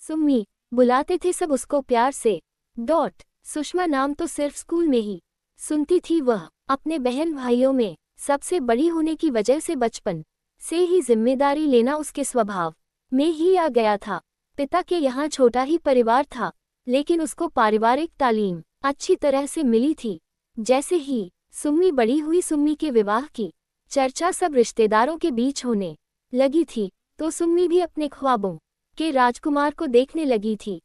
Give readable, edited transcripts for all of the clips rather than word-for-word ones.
सुम्मी बुलाते थे सब उसको प्यार से। सुषमा नाम तो सिर्फ स्कूल में ही सुनती थी वह। अपने बहन भाइयों में सबसे बड़ी होने की वजह से बचपन से ही जिम्मेदारी लेना उसके स्वभाव में ही आ गया था। पिता के यहाँ छोटा ही परिवार था, लेकिन उसको पारिवारिक तालीम अच्छी तरह से मिली थी। जैसे ही सुम्मी बड़ी हुई, सुम्मी के विवाह की चर्चा सब रिश्तेदारों के बीच होने लगी थी, तो सुम्मी भी अपने ख्वाबों के राजकुमार को देखने लगी थी।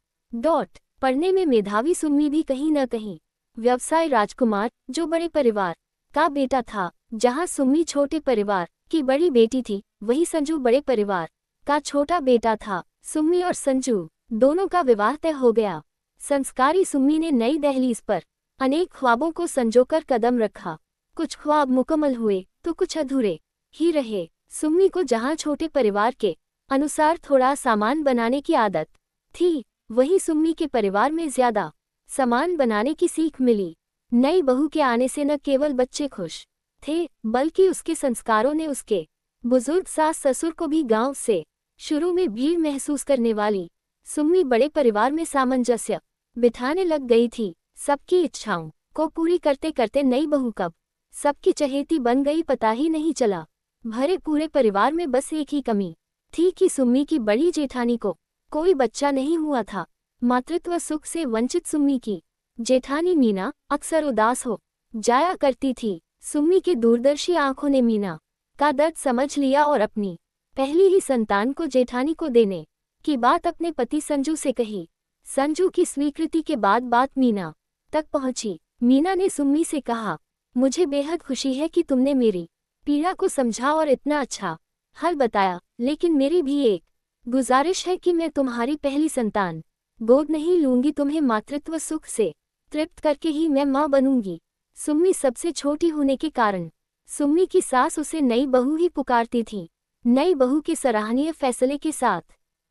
पढ़ने में मेधावी सुम्मी भी कहीं न कहीं व्यवसाय राजकुमार, जो बड़े परिवार का बेटा था। जहां सुम्मी छोटे परिवार की बड़ी बेटी थी, वही संजू बड़े परिवार का छोटा बेटा था। सुम्मी और संजू दोनों का विवाह तय हो गया। संस्कारी सुम्मी ने नई दहलीज पर अनेक ख्वाबों को संजोकर कदम रखा। कुछ ख्वाब मुकम्मल हुए तो कुछ अधूरे ही रहे। सुम्मी को जहां छोटे परिवार के अनुसार थोड़ा सामान बनाने की आदत थी, वहीं सुम्मी के परिवार में ज्यादा सामान बनाने की सीख मिली। नई बहू के आने से न केवल बच्चे खुश थे, बल्कि उसके संस्कारों ने उसके बुजुर्ग सास ससुर को भी गांव से शुरू में भीड़ महसूस करने वाली सुम्मी बड़े परिवार में सामंजस्य बिठाने लग गई थी। सबकी इच्छाओं को पूरी करते करते नई बहू कब सबकी चहेती बन गई पता ही नहीं चला। भरे पूरे परिवार में बस एक ही कमी थी कि सुम्मी की बड़ी जेठानी को कोई बच्चा नहीं हुआ था। मातृत्व सुख से वंचित सुम्मी की जेठानी मीना अक्सर उदास हो जाया करती थी। सुम्मी के दूरदर्शी आंखों ने मीना का दर्द समझ लिया और अपनी पहली ही संतान को जेठानी को देने की बात अपने पति संजू से कही। संजू की स्वीकृति के बाद बात मीना तक पहुंची। मीना ने सुम्मी से कहा, मुझे बेहद खुशी है कि तुमने मेरी पीड़ा को समझा और इतना अच्छा हल बताया, लेकिन मेरी भी एक गुजारिश है कि मैं तुम्हारी पहली संतान गोद नहीं लूंगी। तुम्हें मातृत्व सुख से तृप्त करके ही मैं मां बनूंगी। सुम्मी सबसे छोटी होने के कारण सुम्मी की सास उसे नई बहू ही पुकारती थी। नई बहू के सराहनीय फैसले के साथ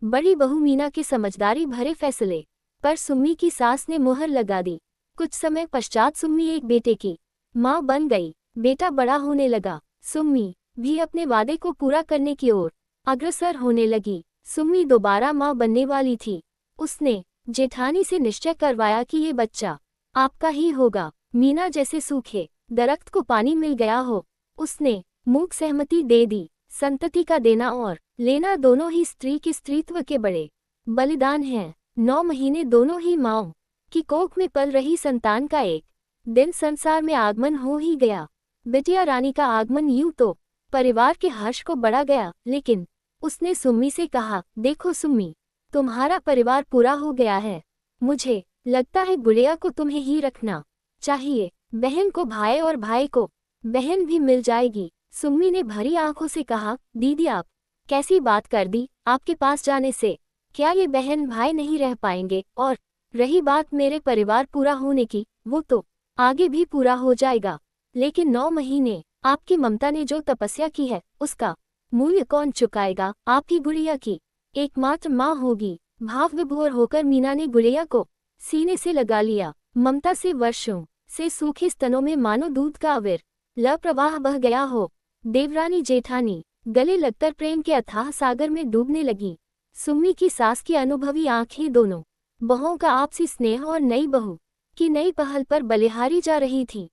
बड़ी बहू मीना के समझदारी भरे फैसले पर सुम्मी की सास ने मुहर लगा दी। कुछ समय पश्चात सुम्मी एक बेटे की मां बन गई। बेटा बड़ा होने लगा। सुम्मी भी अपने वादे को पूरा करने की ओर अग्रसर होने लगी। सुम्मी दोबारा मां बनने वाली थी। उसने जेठानी से निश्चय करवाया कि ये बच्चा आपका ही होगा। मीना जैसे सूखे दरख्त को पानी मिल गया हो, उसने मूक सहमति दे दी। संतति का देना और लेना दोनों ही स्त्री के स्त्रीत्व के बड़े बलिदान हैं। 9 महीने दोनों ही माँओं की कोख में पल रही संतान का एक दिन संसार में आगमन हो ही गया। बिटिया रानी का आगमन यूं तो परिवार के हर्ष को बढ़ा गया, लेकिन उसने सुम्मी से कहा, देखो सुम्मी, तुम्हारा परिवार पूरा हो गया है। मुझे लगता है गुड़िया को तुम्हें ही रखना चाहिए। बहन को भाई और भाई को बहन भी मिल जाएगी। सुम्मी ने भरी आंखों से कहा, दीदी आप कैसी बात कर दी? आपके पास जाने से क्या ये बहन भाई नहीं रह पाएंगे? और रही बात मेरे परिवार पूरा होने की, वो तो आगे भी पूरा हो जाएगा, लेकिन 9 महीने आपकी ममता ने जो तपस्या की है, उसका मूल्य कौन चुकाएगा? आप ही गुड़िया की एकमात्र माँ होगी। भाव विभोर होकर मीना ने गुड़िया को सीने से लगा लिया। ममता से वर्षों से सूखे स्तनों में मानो दूध का अविरल प्रवाह बह गया हो। देवरानी जेठानी गले लगकर प्रेम के अथाह सागर में डूबने लगी। सुम्मी की सास की अनुभवी आंखें दोनों बहुओं का आपसी स्नेह और नई बहू की नई पहल पर बलिहारी जा रही थी।